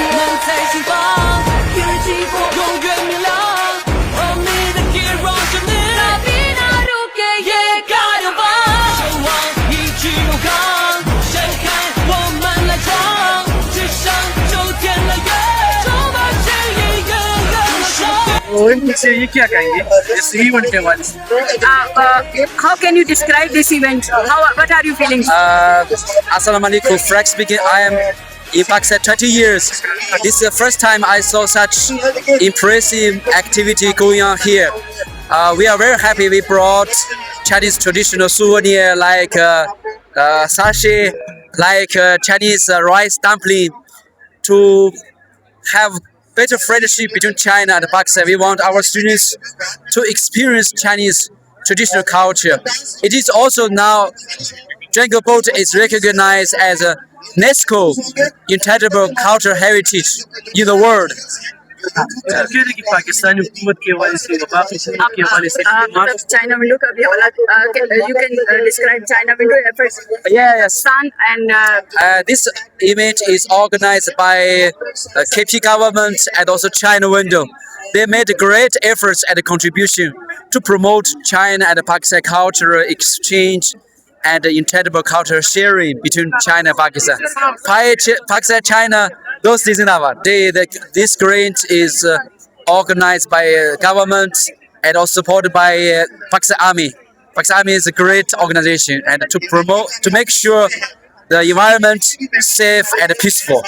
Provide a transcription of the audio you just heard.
能在心房，一人激活，永远明亮。哦，你的 hero 是你，那比那如给也该流放。守望一举永恒，谁看我们来闯？只想周天了月，充满正义，远远的伤。इनसे ये क्या कहेंगे इस इवेंट के बारे में? How can you describe this event? What are you feeling? Assalamu alaikum. Frank speaking. I am in Pakistan 20 years. This is the first time I saw such impressive activity going on here. We are very happy. We brought Chinese traditional souvenir like sachet, like Chinese rice dumpling to have better friendship between China and Pakistan. We want our students to experience Chinese traditional culture. It is also now Dragon Boat is recognized as a UNESCO intangible cultural heritage in the world. कह रहे कि पाकिस्तानी हुकूमत के हवाले से बाकी के हवाले से मतलब चाइना विंडो का भी हवाला you can describe China window efforts. Yes. Pakistan and This event is organized by KP government and also China Window. They made great efforts and contribution to promote China and Pakistan cultural exchange and intangible cultural sharing between China and Pakistan. Pakistan, China, دوستی زندہ. This grant is organized by government and also supported by Pakistan Army. Pakistan Army is a great organization and to make sure the environment safe and peaceful.